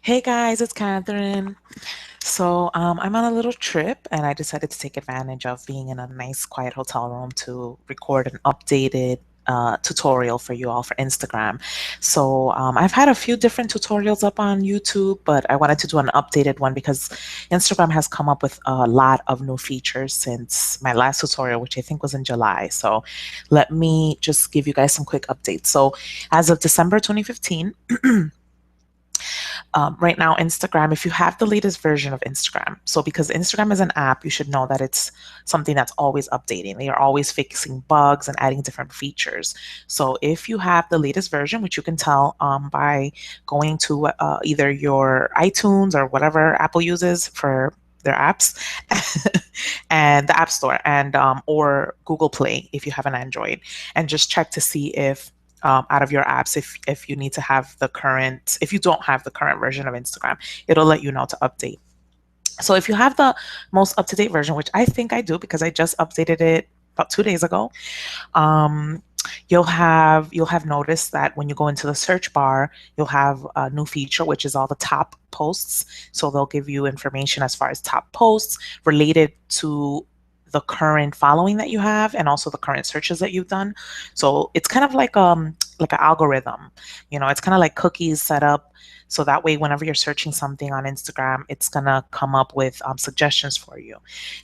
Hey guys, it's Catherine. I'm on a little trip and I decided to take advantage of being in a nice, quiet hotel room to record an updated tutorial for you all for Instagram. I've had a few different tutorials up on YouTube, but I wanted to do an updated one because Instagram has come up with a lot of new features since my last tutorial, which I think was in July. So, let me just give you guys some quick updates. So, as of December 2015, right now, Instagram, if you have the latest version of Instagram, so because Instagram is an app, you should know that it's something that's always updating. They are always fixing bugs and adding different features. So if you have the latest version, which you can tell by going to either your iTunes or whatever Apple uses for their apps and the App Store and or Google Play if you have an Android, and just check to see if out of your apps if you need to have the current if you don't have the current version of Instagram, it'll let you know to update. So if you have the most up-to-date version, which I think I do because I just updated it about 2 days ago, um, you'll have noticed that when you go into the search bar, you'll have a new feature, which is all the top posts. So they'll give you information as far as top posts related to the current following that you have and also the current searches that you've done. So it's kind of like an algorithm. It's kind of like cookies set up so that way whenever you're searching something on Instagram, it's gonna come up with suggestions for you.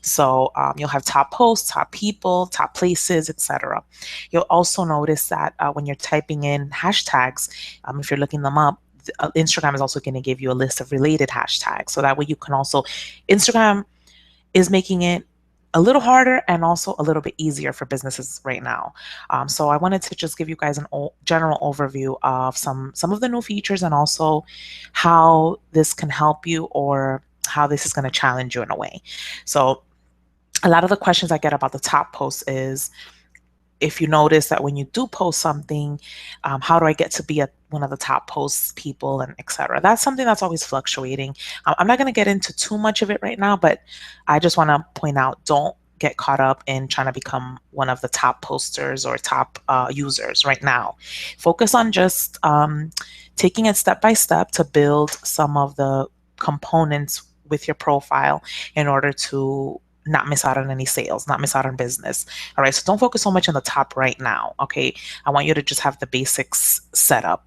You'll have top posts, top people, top places, etc. You'll also notice that when you're typing in hashtags, if you're looking them up, Instagram is also going to give you a list of related hashtags. So that way you can also, Instagram is making it a little harder and also a little bit easier for businesses right now. So I wanted to just give you guys an general overview of some of the new features and also how this can help you or how this is going to challenge you in a way. So a lot of the questions I get about the top posts is if you notice that when you do post something, how do I get to be one of the top posts people and etc. That's something that's always fluctuating. I'm not going to get into too much of it right now, but I just want to point out, don't get caught up in trying to become one of the top posters or top users right now. Focus on just taking it step by step to build some of the components with your profile in order to not miss out on any sales, not miss out on business. All right. So don't focus so much on the top right now. Okay. I want you to just have the basics set up.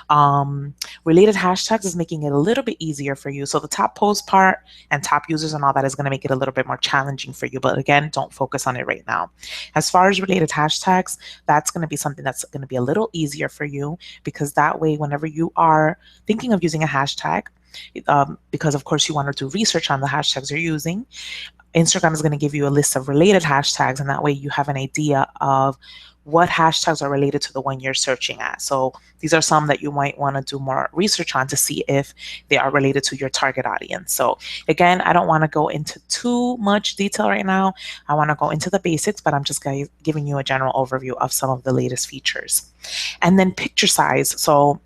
Um, Related hashtags is making it a little bit easier for you. So the top post part and top users and all that is going to make it a little bit more challenging for you. But again, don't focus on it right now. As far as related hashtags, that's going to be something that's going to be a little easier for you because that way, whenever you are thinking of using a hashtag, because of course you want to do research on the hashtags you're using, Instagram is going to give you a list of related hashtags, and that way you have an idea of what hashtags are related to the one you're searching at. So these are some that you might want to do more research on to see if they are related to your target audience. So again, I don't want to go into too much detail right now. I want to go into the basics, but I'm just giving you a general overview of some of the latest features. And then picture size. So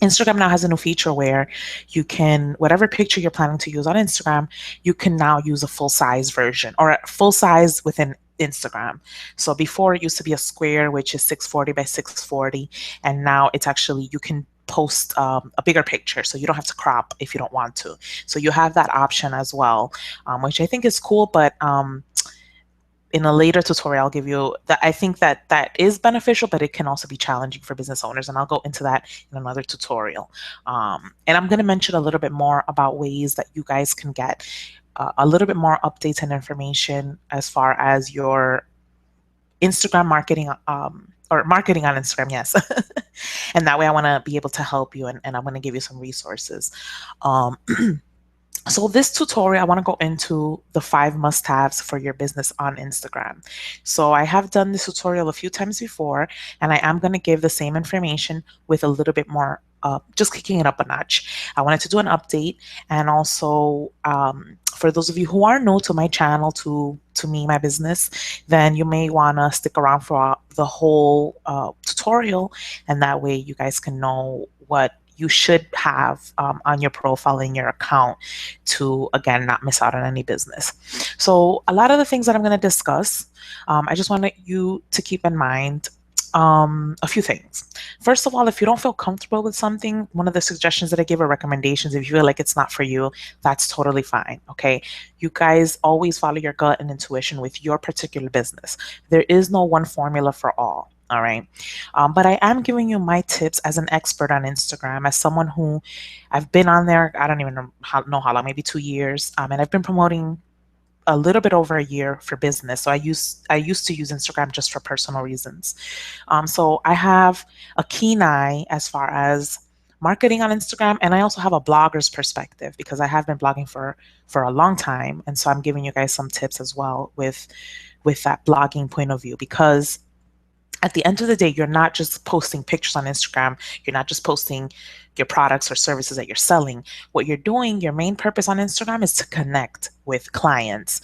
Instagram now has a new feature where you can, whatever picture you're planning to use on Instagram, you can now use a full size version or a full size within Instagram. So before it used to be a square, which is 640 by 640, and now it's actually, you can post a bigger picture. So you don't have to crop if you don't want to. So you have that option as well, which I think is cool, but in a later tutorial, I'll give you that. I think that that is beneficial, but it can also be challenging for business owners. And I'll go into that in another tutorial. And I'm going to mention a little bit more about ways that you guys can get a little bit more updates and information as far as your Instagram marketing, or marketing on Instagram. Yes. And that way I want to be able to help you and I'm going to give you some resources. Um, So this tutorial, I want to go into the 5 must-haves for your business on Instagram. So I have done this tutorial a few times before, and I am going to give the same information with a little bit more, just kicking it up a notch. I wanted to do an update, and also for those of you who are new to my channel, to me, my business, then you may want to stick around for the whole tutorial, and that way you guys can know what you should have on your profile in your account to, again, not miss out on any business. So a lot of the things that I'm going to discuss, I just want you to keep in mind. A few things. First of all, if you don't feel comfortable with something, one of the suggestions that I give or recommendations, if you feel like it's not for you, that's totally fine. Okay. You guys always follow your gut and intuition with your particular business. There is no one formula for all. All right. But I am giving you my tips as an expert on Instagram, as someone who I've been on there, I don't even know how long, maybe 2 years. And I've been promoting a little bit over a year for business. So I used to use Instagram just for personal reasons. So I have a keen eye as far as marketing on Instagram, and I also have a blogger's perspective because I have been blogging for a long time, and so I'm giving you guys some tips as well with that blogging point of view because at the end of the day, you're not just posting pictures on Instagram. You're not just posting your products or services that you're selling. What you're doing, your main purpose on Instagram is to connect with clients,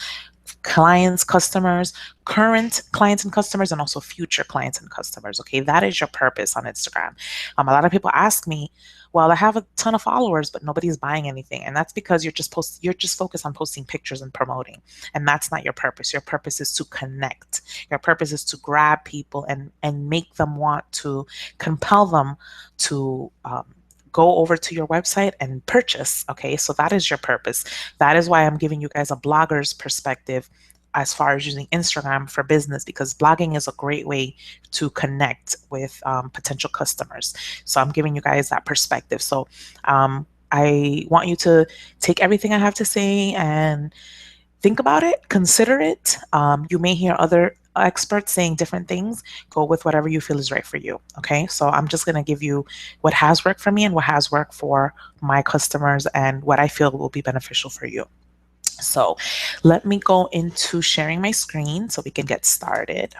customers, current clients and customers, and also future clients and customers. Okay, that is your purpose on Instagram. A lot of people ask me, "Well, I have a ton of followers, but nobody's buying anything," and that's because you're just focused on posting pictures and promoting, and that's not your purpose. Your purpose is to connect. Your purpose is to grab people and make them want to compel them to. Go over to your website and purchase. Okay, so that is your purpose. That is why I'm giving you guys a blogger's perspective as far as using Instagram for business, because blogging is a great way to connect with potential customers. So I'm giving you guys that perspective. So I want you to take everything I have to say and think about it, consider it. You may hear other experts saying different things. Go with whatever you feel is right for you. Okay. So I'm just going to give you what has worked for me and what has worked for my customers and what I feel will be beneficial for you. So let me go into sharing my screen so we can get started.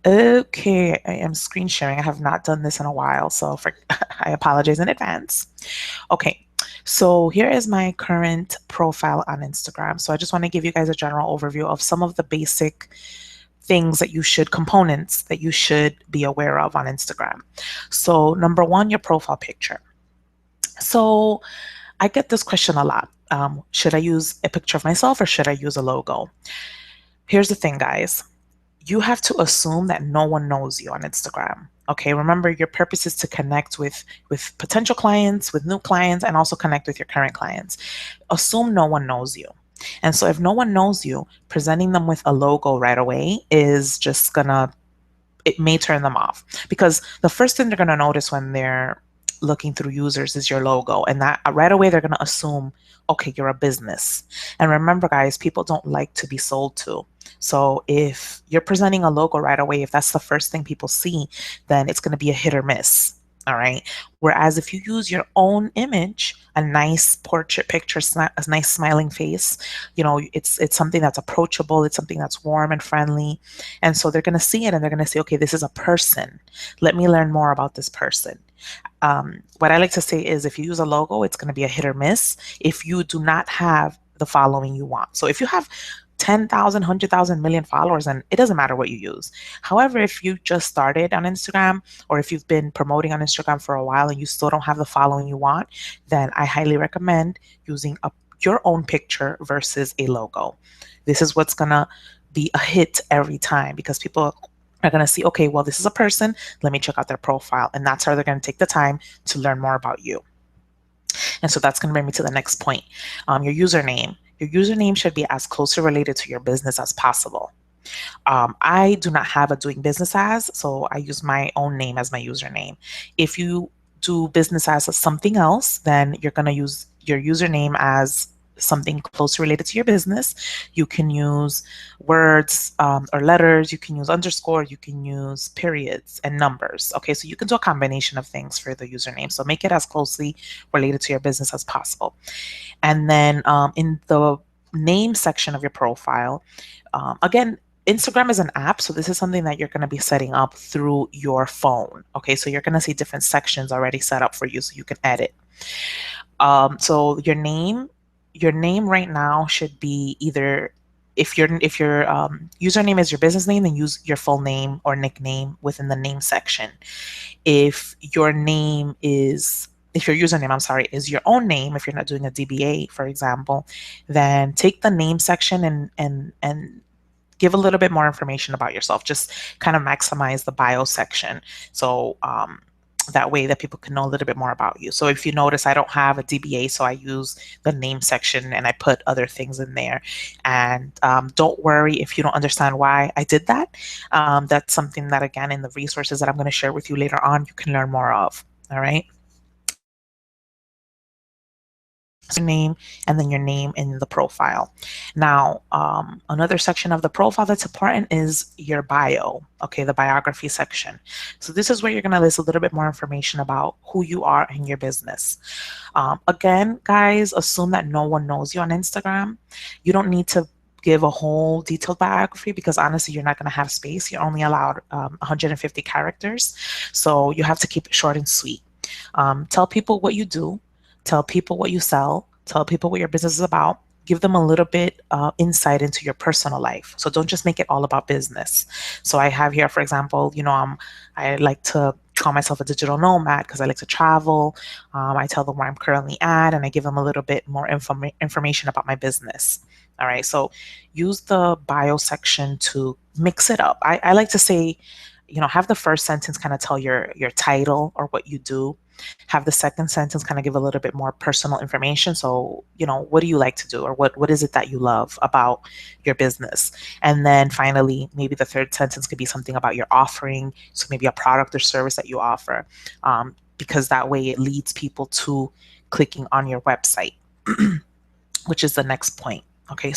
Okay, I am screen sharing. I have not done this in a while, so I apologize in advance. Okay, so here is my current profile on Instagram. So I just want to give you guys a general overview of some of the basic things that components that you should be aware of on Instagram. So number one, your profile picture. So I get this question a lot. Should I use a picture of myself or should I use a logo? Here's the thing, guys. You have to assume that no one knows you on Instagram. Okay, remember your purpose is to connect with potential clients, with new clients, and also connect with your current clients. Assume no one knows you. And so if no one knows you, presenting them with a logo right away is just gonna it may turn them off because the first thing they're going to notice when they're looking through users is your logo, and that right away they're going to assume, okay, you're a business. And remember, guys, people don't like to be sold to. So if you're presenting a logo right away, if that's the first thing people see, then it's going to be a hit or miss. All right. Whereas if you use your own image, a nice portrait picture, a nice smiling face, it's something that's approachable. It's something that's warm and friendly. And so they're going to see it and they're going to say, okay, this is a person. Let me learn more about this person. What I like to say is if you use a logo, it's going to be a hit or miss if you do not have the following you want. So if you have 10,000, 100,000, million followers, and it doesn't matter what you use. However, if you just started on Instagram or if you've been promoting on Instagram for a while and you still don't have the following you want, then I highly recommend using your own picture versus a logo. This is what's going to be a hit every time because people are going to see, okay, well, this is a person. Let me check out their profile. And that's how they're going to take the time to learn more about you. And so that's going to bring me to the next point. Your username. Your username should be as closely related to your business as possible. I do not have a doing business as, so I use my own name as my username. If you do business as something else, then you're going to use your username as something closely related to your business. You can use words or letters, you can use underscore, you can use periods and numbers. Okay, so you can do a combination of things for the username. So make it as closely related to your business as possible. And then in the name section of your profile, again, Instagram is an app, so this is something that you're going to be setting up through your phone. Okay, so you're going to see different sections already set up for you so you can edit. So your name right now should be either if your username is your business name, then use your full name or nickname within the name section. If your username, I'm sorry, is your own name, if you're not doing a DBA, for example, then take the name section and give a little bit more information about yourself. Just kind of maximize the bio section. So that way that people can know a little bit more about you. So if you notice, I don't have a DBA, so I use the name section and I put other things in there. And don't worry if you don't understand why I did that. That's something that, again, in the resources that I'm going to share with you later on, you can learn more of. All right. Your name and then your name in the profile. Now, another section of the profile that's important is your bio, okay, the biography section. So this is where you're going to list a little bit more information about who you are in your business. Again, guys, assume that no one knows you on Instagram. You don't need to give a whole detailed biography because honestly, you're not going to have space. You're only allowed 150 characters. So you have to keep it short and sweet. Tell people what you do, tell people what you sell, tell people what your business is about. Give them a little bit insight into your personal life. So don't just make it all about business. So I have here, for example, I like to call myself a digital nomad because I like to travel. I tell them where I'm currently at, and I give them a little bit more information about my business. All right. So use the bio section to mix it up. I like to say, have the first sentence kind of tell your title or what you do. Have the second sentence kind of give a little bit more personal information. So, what do you like to do, or what is it that you love about your business? And then finally, maybe the third sentence could be something about your offering. So maybe a product or service that you offer, because that way it leads people to clicking on your website, which is the next point. Okay,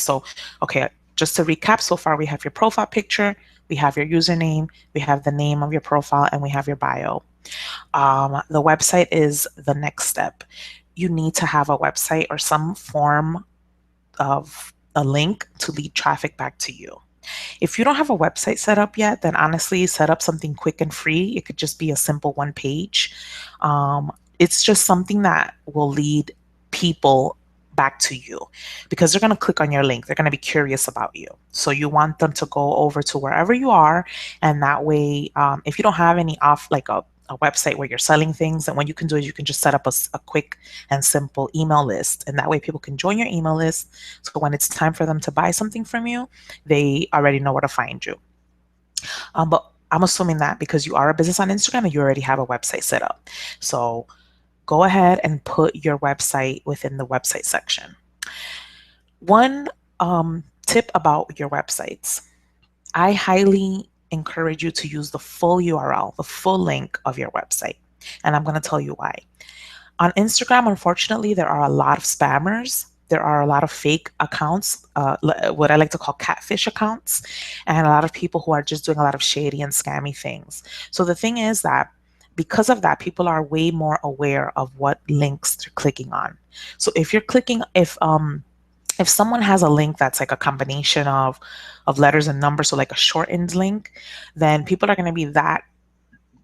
just to recap, so far we have your profile picture, we have your username, we have the name of your profile, and we have your bio. The website is the next step. You need to have a website or some form of a link to lead traffic back to you. If you don't have a website set up yet, then honestly, set up something quick and free. It could just be a simple one page. It's just something that will lead people back to you because they're going to click on your link. They're going to be curious about you. So you want them to go over to wherever you are. And that way, if you don't have any like a website where you're selling things, and what you can do is you can just set up a quick and simple email list. And that way people can join your email list. So when it's time for them to buy something from you, they already know where to find you. But I'm assuming that because you are a business on Instagram and you already have a website set up. So go ahead and put your website within the website section. One tip about your websites, I highly encourage you to use the full URL, the full link of your website. And I'm going to tell you why. On Instagram, unfortunately, there are a lot of spammers. There are a lot of fake accounts, what I like to call catfish accounts, and a lot of people who are just doing a lot of shady and scammy things. So the thing is that because of that, people are way more aware of what links they're clicking on. So if you're clicking, if someone has a link that's like a combination of letters and numbers, so like a shortened link, then people are going to be that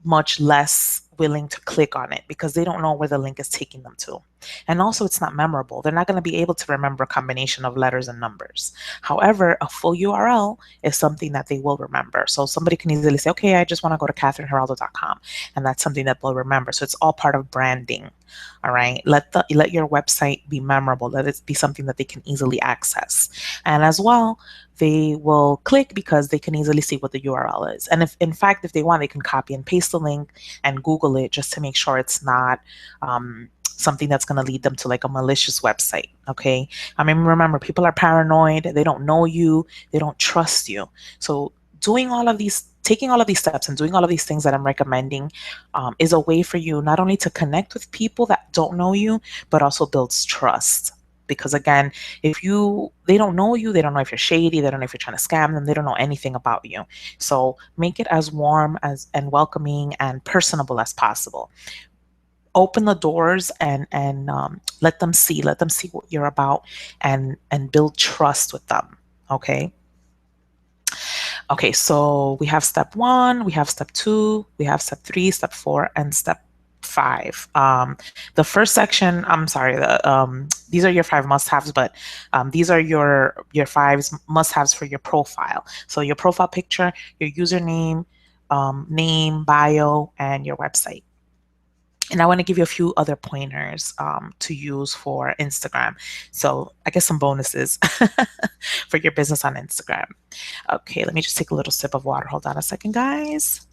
much less willing to click on it because they don't know where the link is taking them to. And also, it's not memorable. They're not going to be able to remember a combination of letters and numbers. However, a full URL is something that they will remember. So somebody can easily say, okay, I just want to go to catherinegeraldo.com. And that's something that they'll remember. So it's all part of branding. All right. Let your website be memorable. Let it be something that they can easily access. And as well, they will click because they can easily see what the URL is. And if, in fact, if they want, they can copy and paste the link and Google it just to make sure it's not something that's going to lead them to like a malicious website. Okay. I mean, remember, people are paranoid. They don't know you. They don't trust you. So taking all of these steps and doing all of these things that I'm recommending is a way for you not only to connect with people that don't know you, but also builds trust. Because again, they don't know you, they don't know if you're shady, they don't know if you're trying to scam them, they don't know anything about you. So make it as warm and welcoming and personable as possible. Open the doors and let them see what you're about and build trust with them. Okay, so we have step 1, we have step 2, we have step 3, step 4, and step 5. The first section, I'm sorry, these are your 5 must-haves, but these are your 5 must-haves for your profile. So your profile picture, your username, name, bio, and your website. And I want to give you a few other pointers to use for Instagram. So I guess some bonuses for your business on Instagram. Okay, let me just take a little sip of water. Hold on a second, guys.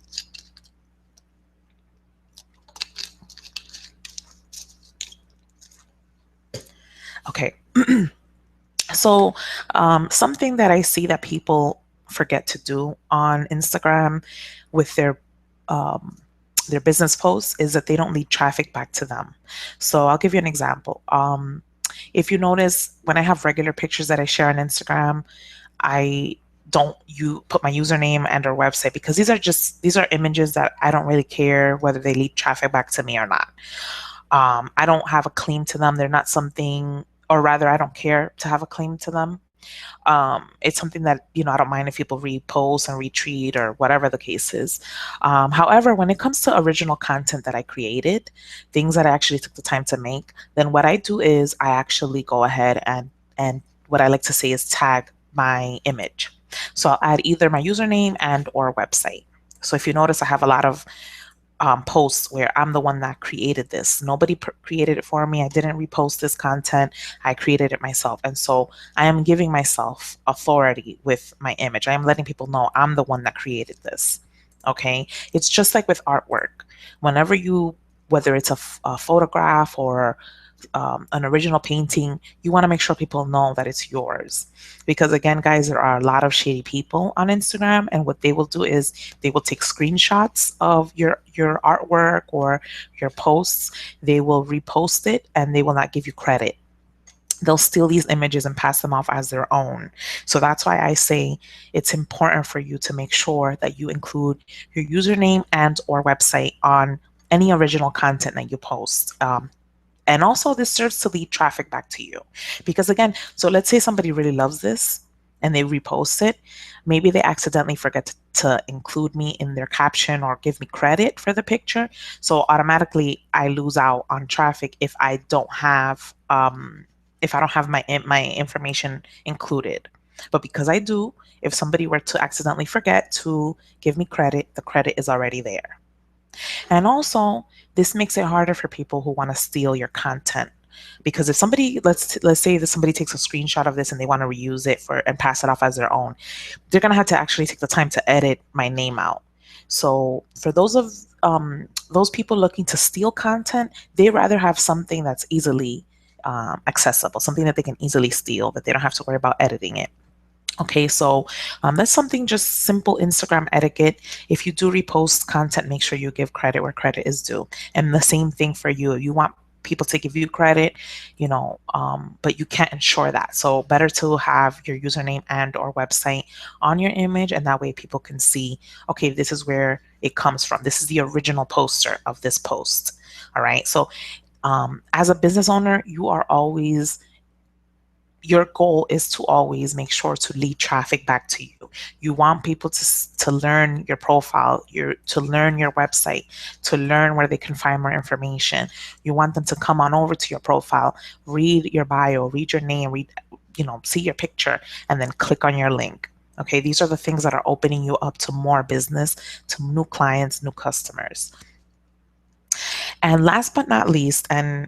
Okay. So, something that I see that people forget to do on Instagram with um, their business posts is that they don't lead traffic back to them. So, I'll give you an example. If you notice, when I have regular pictures that I share on Instagram, I don't you put my username and or website because these are images that I don't really care whether they lead traffic back to me or not. I don't have a claim to them. They're not something, or rather, I don't care to have a claim to them. It's something that, I don't mind if people repost and retweet or whatever the case is. However, when it comes to original content that I created, things that I actually took the time to make, then what I do is I actually go ahead and what I like to say is tag my image. So I'll add either my username and or website. So if you notice, I have a lot of posts where I'm the one that created this. Nobody created it for me. I didn't repost this content. I created it myself. And so I am giving myself authority with my image. I am letting people know I'm the one that created this. Okay. It's just like with artwork. Whenever you, whether it's a photograph or an original painting, you want to make sure people know that it's yours. Because again, guys, there are a lot of shady people on Instagram, and what they will do is they will take screenshots of your artwork or your posts. They will repost it, and they will not give you credit. They'll steal these images and pass them off as their own. So that's why I say it's important for you to make sure that you include your username and or website on any original content that you post. And also, this serves to lead traffic back to you. Because again, so let's say somebody really loves this and they repost it. Maybe they accidentally forget to include me in their caption or give me credit for the picture. So automatically, I lose out on traffic if I don't have my information included. But because I do, if somebody were to accidentally forget to give me credit, the credit is already there. And also, this makes it harder for people who want to steal your content. Because if somebody, let's say that somebody takes a screenshot of this and they want to reuse it for and pass it off as their own, they're gonna have to actually take the time to edit my name out. So for those people looking to steal content, they rather have something that's easily accessible, something that they can easily steal, that they don't have to worry about editing it. Okay, so that's something just simple Instagram etiquette. If you do repost content, make sure you give credit where credit is due. And the same thing for you. You want people to give you credit, but you can't ensure that. So better to have your username and or website on your image, and that way people can see, okay, this is where it comes from. This is the original poster of this post. All right. So as a business owner, your goal is to always make sure to lead traffic back to you. You want people to learn your profile, to learn your website, to learn where they can find more information. You want them to come on over to your profile, read your bio, read your name, see your picture, and then click on your link. Okay, these are the things that are opening you up to more business, to new clients, new customers. And last but not least, and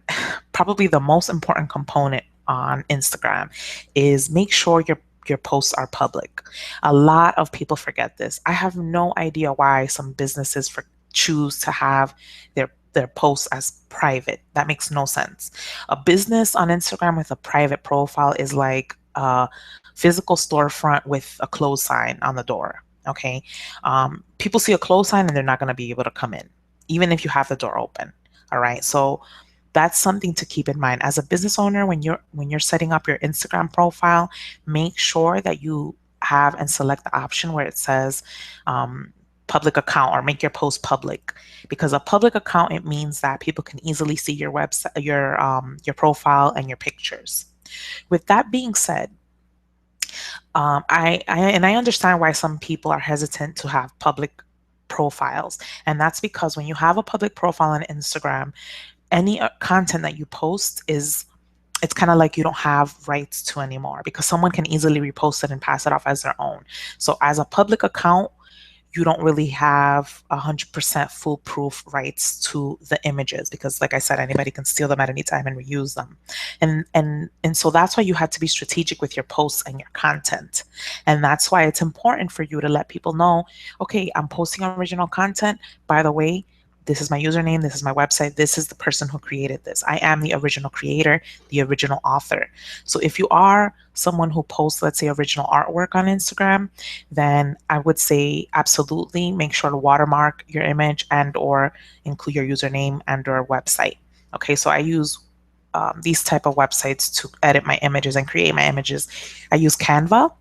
probably the most important component on Instagram, is make sure your posts are public. A lot of people forget this. I have no idea why some businesses choose to have their posts as private. That makes no sense. A business on Instagram with a private profile is like a physical storefront with a close sign on the door. Okay, people see a close sign and they're not going to be able to come in, even if you have the door open. All right, so that's something to keep in mind as a business owner. When you're setting up your Instagram profile, make sure that you have and select the option where it says public account, or make your post public. Because a public account, it means that people can easily see your website, your profile, and your pictures. With that being said, I understand why some people are hesitant to have public profiles, and that's because when you have a public profile on Instagram, any content that you post it's kind of like you don't have rights to anymore, because someone can easily repost it and pass it off as their own. So as a public account, you don't really have 100% foolproof rights to the images because, like I said, anybody can steal them at any time and reuse them. And so that's why you have to be strategic with your posts and your content. And that's why it's important for you to let people know, okay, I'm posting original content. By the way, this is my username, this is my website, this is the person who created this. I am the original creator, the original author. So if you are someone who posts, let's say, original artwork on Instagram, then I would say absolutely make sure to watermark your image and or include your username and or website. Okay, so I use these type of websites to edit my images and create my images. I use Canva,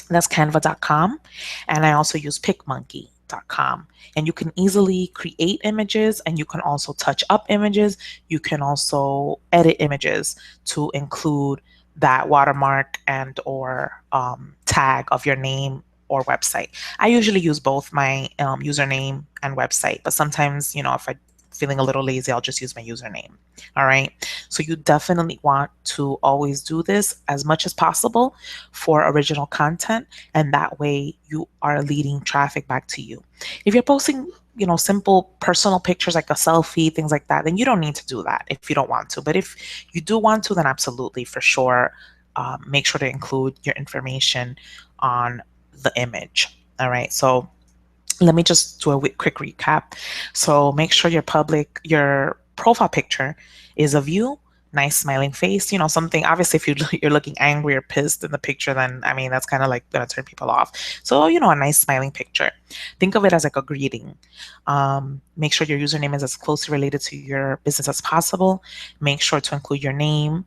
that's canva.com, and I also use PicMonkey.com. And you can easily create images and you can also touch up images. You can also edit images to include that watermark and or tag of your name or website. I usually use both my username and website, but sometimes, if I'm feeling a little lazy, I'll just use my username. All right. So you definitely want to always do this as much as possible for original content, and that way you are leading traffic back to you. If you're posting, simple personal pictures like a selfie, things like that, then you don't need to do that if you don't want to. But if you do want to, then absolutely, for sure, make sure to include your information on the image. All right. So let me just do a quick recap. So make sure your profile picture is of you, nice smiling face, something, obviously if you're looking angry or pissed in the picture, then I mean, that's kind of like gonna turn people off. So, a nice smiling picture. Think of it as like a greeting. Make sure your username is as closely related to your business as possible. Make sure to include your name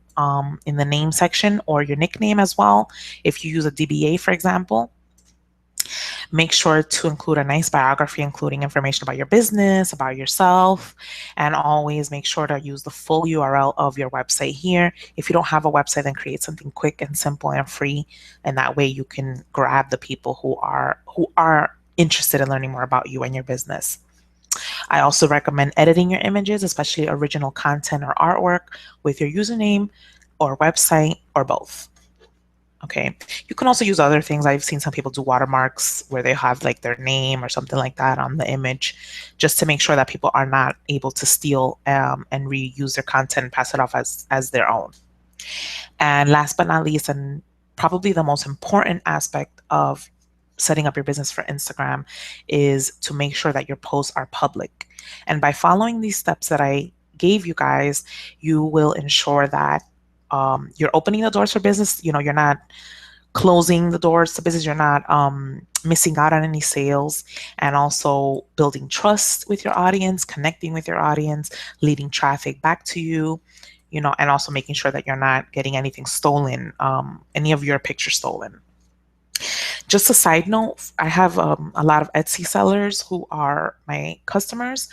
in the name section or your nickname as well. If you use a DBA, for example, make sure to include a nice biography, including information about your business, about yourself, and always make sure to use the full URL of your website here. If you don't have a website, then create something quick and simple and free, and that way you can grab the people who are interested in learning more about you and your business. I also recommend editing your images, especially original content or artwork, with your username or website or both. Okay. You can also use other things. I've seen some people do watermarks where they have like their name or something like that on the image, just to make sure that people are not able to steal and reuse their content and pass it off as their own. And last but not least, and probably the most important aspect of setting up your business for Instagram, is to make sure that your posts are public. And by following these steps that I gave you guys, you will ensure that you're opening the doors for business. You're not closing the doors to business. You're not missing out on any sales, and also building trust with your audience, connecting with your audience, leading traffic back to you, and also making sure that you're not getting anything stolen, any of your pictures stolen. Just a side note, I have a lot of Etsy sellers who are my customers.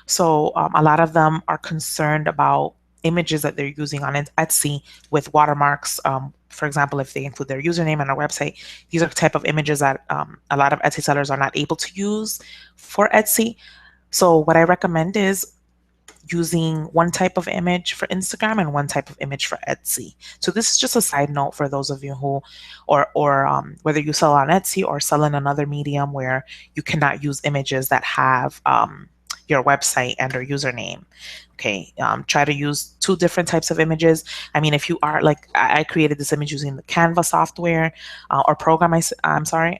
So a lot of them are concerned about images that they're using on Etsy with watermarks. For example, if they include their username and a website, these are the type of images that a lot of Etsy sellers are not able to use for Etsy. So what I recommend is using one type of image for Instagram and one type of image for Etsy. So this is just a side note for those of you who, or whether you sell on Etsy or sell in another medium where you cannot use images that have your website and or username. Okay, try to use two different types of images. I mean, if you are like, I created this image using the Canva software or program. I'm sorry.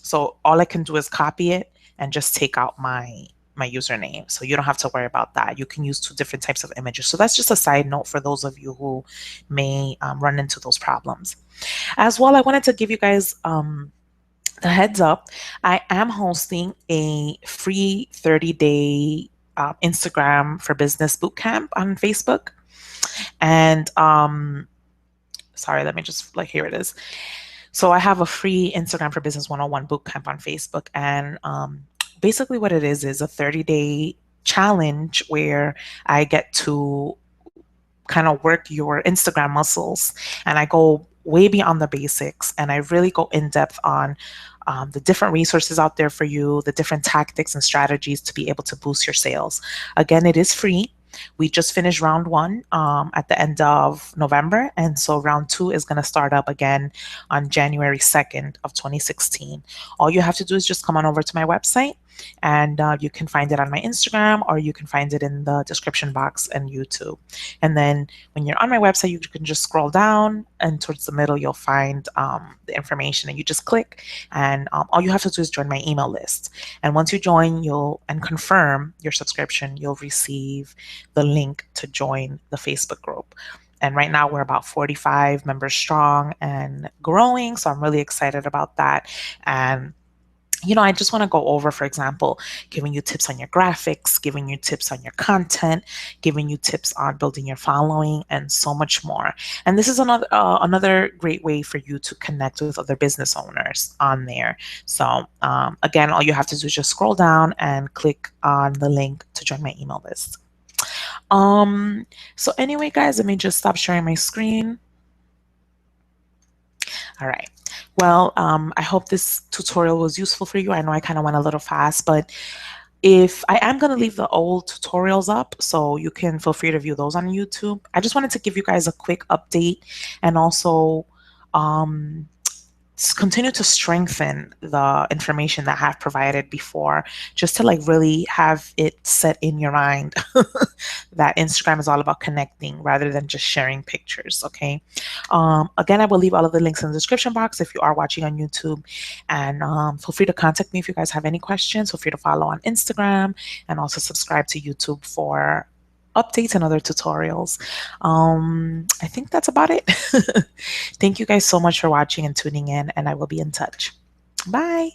So all I can do is copy it and just take out my username. So you don't have to worry about that. You can use two different types of images. So that's just a side note for those of you who may run into those problems. As well, I wanted to give you guys the heads up. I am hosting a free 30-day Instagram for Business Bootcamp on Facebook. And sorry, let me just, like, here it is. So I have a free Instagram for Business 101 bootcamp on Facebook. And basically what it is a 30-day challenge where I get to kind of work your Instagram muscles, and I go way beyond the basics, and I really go in depth on the different resources out there for you, the different tactics and strategies to be able to boost your sales. Again, it is free. We just finished round one at the end of November, and so round two is going to start up again on January 2nd of 2016. All you have to do is just come on over to my website, and you can find it on my Instagram, or you can find it in the description box and YouTube. And then when you're on my website, you can just scroll down, and towards the middle, you'll find the information, and you just click, and all you have to do is join my email list. And once you join, and confirm your subscription, you'll receive the link to join the Facebook group. And right now we're about 45 members strong and growing. So I'm really excited about that. And I just want to go over, for example, giving you tips on your graphics, giving you tips on your content, giving you tips on building your following, and so much more. And this is another great way for you to connect with other business owners on there. So again, all you have to do is just scroll down and click on the link to join my email list. So anyway, guys, let me just stop sharing my screen. All right. Well, I hope this tutorial was useful for you. I know I kind of went a little fast, but if I am going to leave the old tutorials up, so you can feel free to view those on YouTube. I just wanted to give you guys a quick update, and also continue to strengthen the information that I have provided before, just to really have it set in your mind that Instagram is all about connecting rather than just sharing pictures. Okay. Again, I will leave all of the links in the description box if you are watching on YouTube, and feel free to contact me if you guys have any questions. Feel free to follow on Instagram, and also subscribe to YouTube for updates and other tutorials. I think that's about it. Thank you guys so much for watching and tuning in, and I will be in touch. Bye.